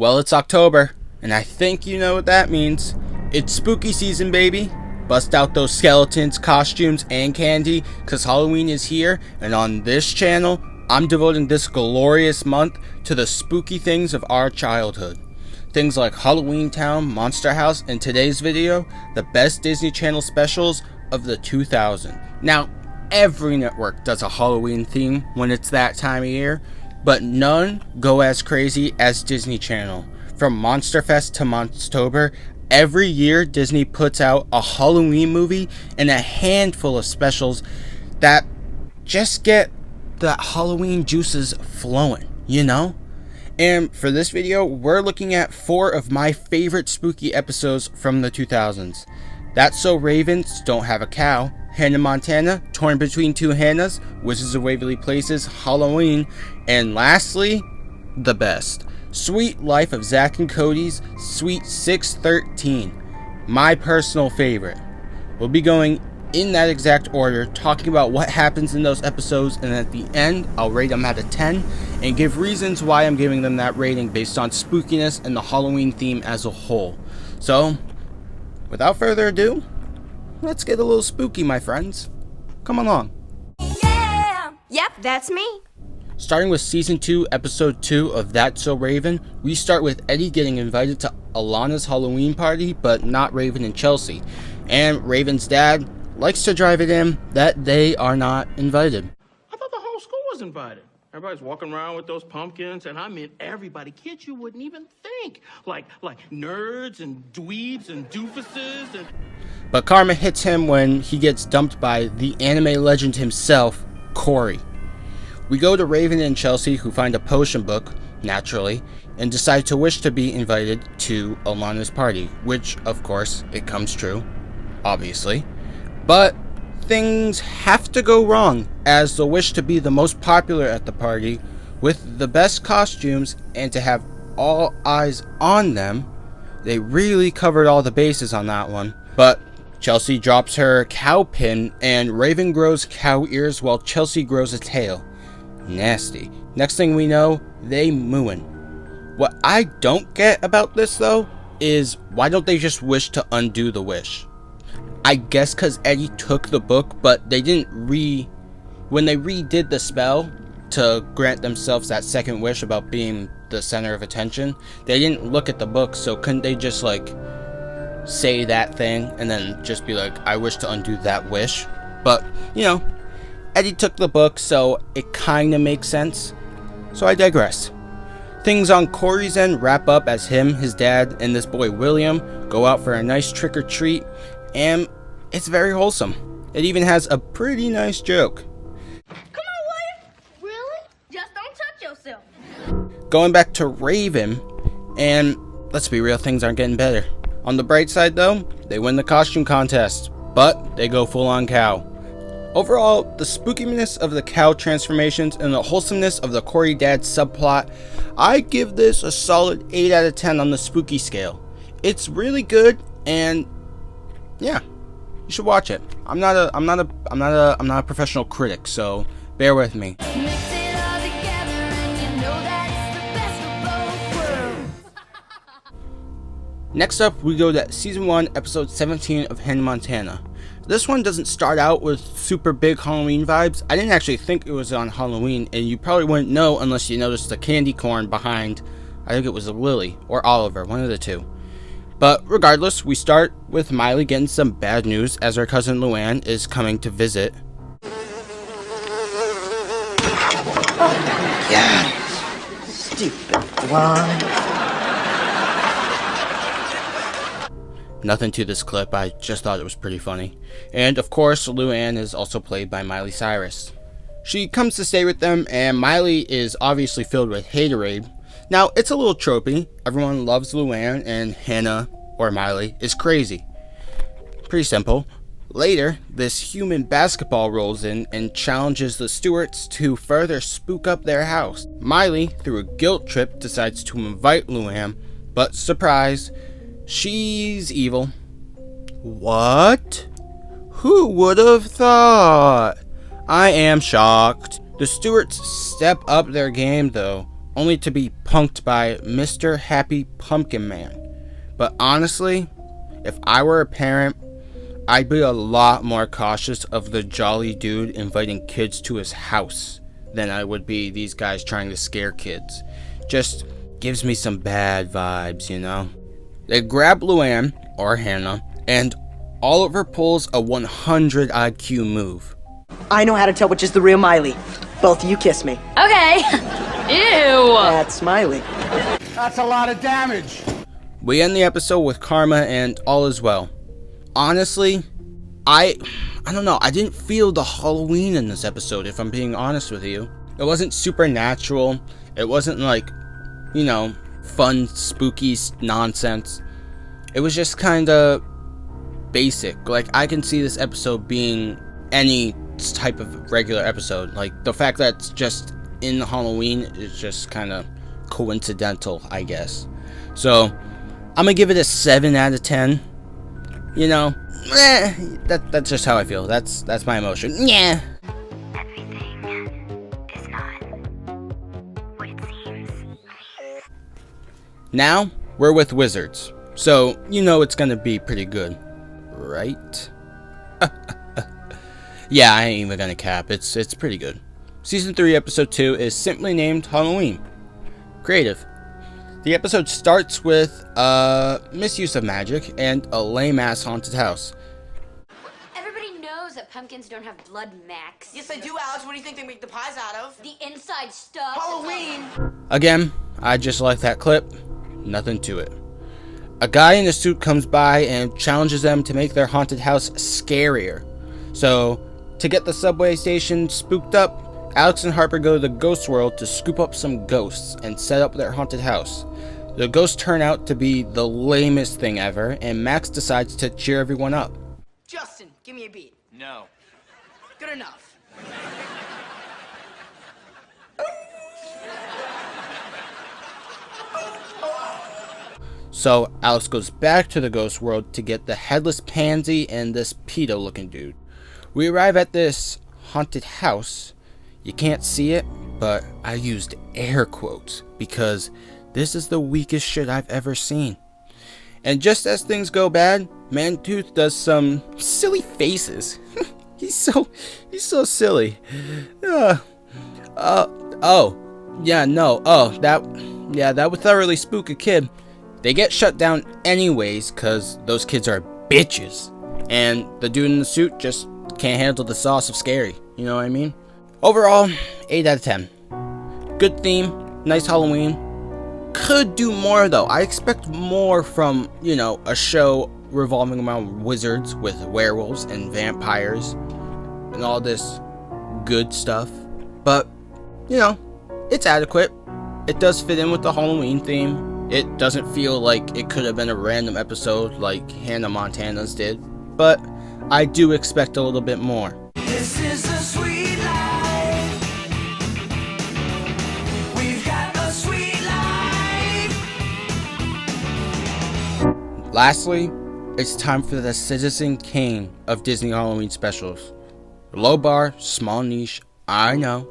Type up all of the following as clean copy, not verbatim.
Well, it's October, and I think you know what that means. It's spooky season, baby. Bust out those skeletons, costumes, and candy, cause Halloween is here, and on this channel, I'm devoting this glorious month to the spooky things of our childhood. Things like Halloween Town, Monster House, and today's video, the best Disney Channel specials of the 2000s. Now, every network does a Halloween theme when it's that time of year, but none go as crazy as Disney Channel. From Monster Fest to Monstober, every year Disney puts out a Halloween movie and a handful of specials that just get the Halloween juices flowing, you know? And for this video, we're looking at 4 of my favorite spooky episodes from the 2000s. That's So Raven, Don't Have a Cow, Hannah Montana, Torn Between Two Hannahs, Wizards of Waverly Places, Halloween, and lastly, the best, Sweet Life of Zack and Cody's Sweet 613, my personal favorite. We'll be going in that exact order, talking about what happens in those episodes, and at the end, I'll rate them out of 10 and give reasons why I'm giving them that rating based on spookiness and the Halloween theme as a whole. So, without further ado, let's get a little spooky, my friends. Come along. Yeah! Yep, that's me. Starting with Season 2, Episode 2 of That's So Raven, we start with Eddie getting invited to Alana's Halloween party, but not Raven and Chelsea. And Raven's dad likes to drive it in that they are not invited. I thought the whole school was invited. Everybody's walking around with those pumpkins, and I mean everybody, kids you wouldn't even think. Like nerds and dweebs and doofuses and... But karma hits him when he gets dumped by the anime legend himself, Corey. We go to Raven and Chelsea, who find a potion book, naturally, and decide to wish to be invited to Alana's party, which, of course, it comes true, obviously. But things have to go wrong, as the wish to be the most popular at the party, with the best costumes, and to have all eyes on them, they really covered all the bases on that one. But Chelsea drops her cow pin, and Raven grows cow ears while Chelsea grows a tail. Nasty. Next thing we know, they mooing. What I don't get about this though, is why don't they just wish to undo the wish? I guess because Eddie took the book, but they didn't when they redid the spell to grant themselves that second wish about being the center of attention, they didn't look at the book, so couldn't they just like say that thing and then just be like, I wish to undo that wish? But, you know, Eddie took the book, so it kinda makes sense. So I digress. Things on Corey's end wrap up as him, his dad, and this boy William go out for a nice trick-or-treat, and it's very wholesome. It even has a pretty nice joke. Come on, William. Really? Just don't touch yourself. Going back to Raven, and let's be real, things aren't getting better. On the bright side though, they win the costume contest, but they go full on cow. Overall, the spookiness of the cow transformations and the wholesomeness of the Corey dad subplot, I give this a solid 8 out of 10 on the spooky scale. It's really good, and yeah, you should watch it. I'm not a professional critic, so bear with me. Mix it all together and you know that it's the best of both worlds. Next up, we go to Season 1, Episode 17 of Hannah Montana. This one doesn't start out with super big Halloween vibes. I didn't actually think it was on Halloween, and you probably wouldn't know unless you noticed the candy corn behind, I think it was Lily or Oliver, one of the two. But regardless, we start with Miley getting some bad news as her cousin Luann is coming to visit. Oh, God. Stupid blonde. Nothing to this clip, I just thought it was pretty funny. And of course, Luann is also played by Miley Cyrus. She comes to stay with them, and Miley is obviously filled with haterade. Now, it's a little tropey. Everyone loves Luann, and Hannah, or Miley, is crazy. Pretty simple. Later, this human basketball rolls in and challenges the Stewarts to further spook up their house. Miley, through a guilt trip, decides to invite Luann, but surprise, she's evil. What? Who would have thought? I am shocked. The Stewarts step up their game though, only to be punked by Mr. Happy Pumpkin Man. But honestly, if I were a parent, I'd be a lot more cautious of the jolly dude inviting kids to his house than I would be these guys trying to scare kids. Just gives me some bad vibes, you know? They grab Luann, or Hannah, and Oliver pulls a 100 IQ move. I know how to tell which is the real Miley. Both of you kiss me. Okay. Ew. That's Smiley. That's a lot of damage. We end the episode with karma and all is well. Honestly, I don't know, I didn't feel the Halloween in this episode, if I'm being honest with you. It wasn't supernatural. It wasn't like, you know, fun, spooky nonsense. It was just kind of basic. Like, I can see this episode being any type of regular episode. Like, the fact that it's just in Halloween is just kind of coincidental, I guess. So, I'm gonna give it a 7 out of 10. You know, that's just how I feel. That's my emotion. Yeah. Everything is not what it seems. Now, we're with Wizards. So, you know it's gonna be pretty good. Right? Yeah, I ain't even gonna cap. It's pretty good. Season 3, Episode 2 is simply named Halloween. Creative. The episode starts with misuse of magic and a lame-ass haunted house. Everybody knows that pumpkins don't have blood, Max. Yes, I do, Alex. What do you think they make the pies out of? The inside stuff. Halloween! Again, I just like that clip. Nothing to it. A guy in a suit comes by and challenges them to make their haunted house scarier. So, to get the subway station spooked up, Alex and Harper go to the ghost world to scoop up some ghosts and set up their haunted house. The ghosts turn out to be the lamest thing ever, and Max decides to cheer everyone up. Justin, give me a beat. No. Good enough. So Alex goes back to the ghost world to get the headless pansy and this pedo looking dude. We arrive at this haunted house. You can't see it, but I used air quotes because this is the weakest shit I've ever seen. And just as things go bad, Mantooth does some silly faces. he's so silly. That would thoroughly spook a kid. They get shut down anyways because those kids are bitches. And the dude in the suit just can't handle the sauce of scary. You know what I mean? Overall, 8 out of 10. Good theme, nice Halloween. Could do more though. I expect more from, you know, a show revolving around wizards with werewolves and vampires and all this good stuff. But, you know, it's adequate. It does fit in with the Halloween theme. It doesn't feel like it could have been a random episode like Hannah Montana's did. But I do expect a little bit more. This is a sweet life. We've got a sweet life. Lastly, it's time for the Citizen Kane of Disney Halloween specials. Low bar, small niche, I know.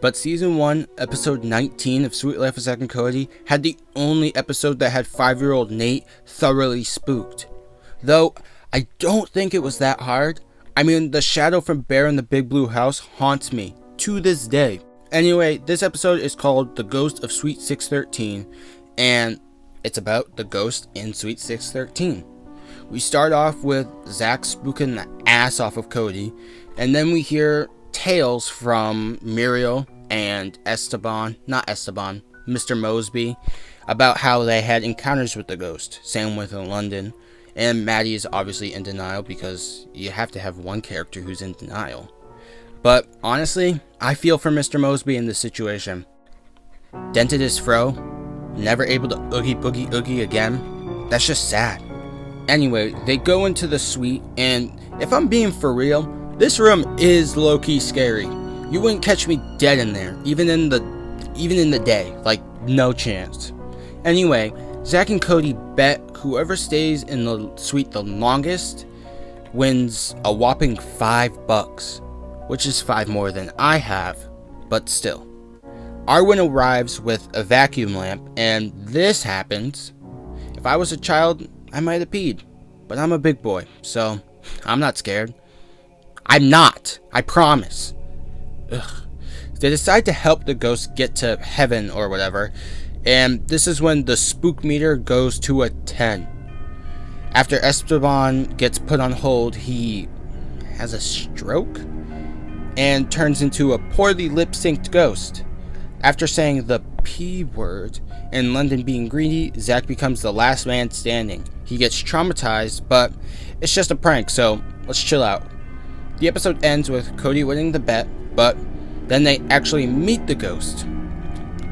But Season 1, Episode 19 of Suite Life of Zack and Cody had the only episode that had 5-year-old Nate thoroughly spooked. Though, I don't think it was that hard. I mean, the shadow from Bear in the Big Blue House haunts me to this day. Anyway, this episode is called The Ghost of Suite 613, and it's about the ghost in Suite 613. We start off with Zack spooking the ass off of Cody, and then we hear tales from Muriel and Mr. Mosby, about how they had encounters with the ghost, same with in London. And Maddie is obviously in denial because you have to have one character who's in denial. But honestly, I feel for Mr. Mosby in this situation. Dented his fro, never able to oogie boogie oogie again. That's just sad. Anyway, they go into the suite, and if I'm being for real, this room is low-key scary. You wouldn't catch me dead in there, even in the day. Like, no chance. Anyway, Zack and Cody bet whoever stays in the suite the longest wins a whopping $5, which is 5 more than I have, but still. Arwen arrives with a vacuum lamp, and this happens. If I was a child, I might have peed, but I'm a big boy, so I'm not scared. I'm not, I promise. Ugh. They decide to help the ghost get to heaven or whatever, and this is when the spook meter goes to a 10. After Esteban gets put on hold, he has a stroke and turns into a poorly lip-synced ghost. After saying the P word and London being greedy, Zach becomes the last man standing. He gets traumatized, but it's just a prank, so let's chill out. The episode ends with Cody winning the bet, but then they actually meet the ghost.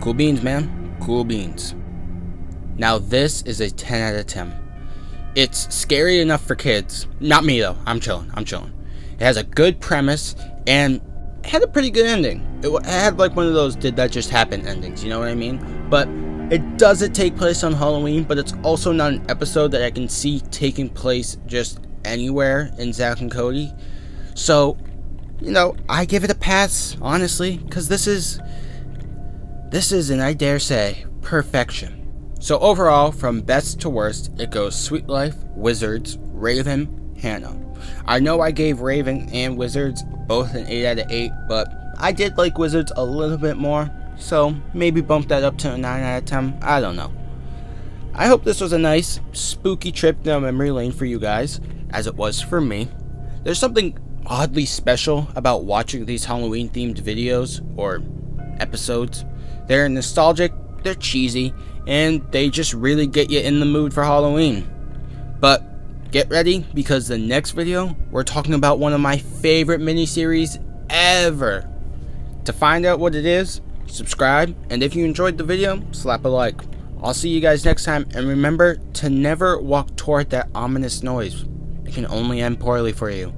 Cool beans, man. Cool beans. Now this is a 10 out of 10. It's scary enough for kids. Not me though. I'm chilling. It has a good premise and it had a pretty good ending. It had like one of those did that just happen endings, you know what I mean? But it doesn't take place on Halloween, but it's also not an episode that I can see taking place just anywhere in Zach and Cody. So, you know, I give it a pass, honestly, because this is, and I dare say, perfection. So overall, from best to worst, it goes Sweet Life, Wizards, Raven, Hannah. I know I gave Raven and Wizards both an 8 out of 8, but I did like Wizards a little bit more, so maybe bump that up to a 9 out of 10, I don't know. I hope this was a nice, spooky trip down memory lane for you guys, as it was for me. There's something oddly special about watching these Halloween themed videos or episodes. They're nostalgic, they're cheesy, and they just really get you in the mood for Halloween. But get ready, because the next video we're talking about one of my favorite miniseries ever. To find out what it is, subscribe, and if you enjoyed the video, slap a like. I'll see you guys next time, and remember to never walk toward that ominous noise. It can only end poorly for you.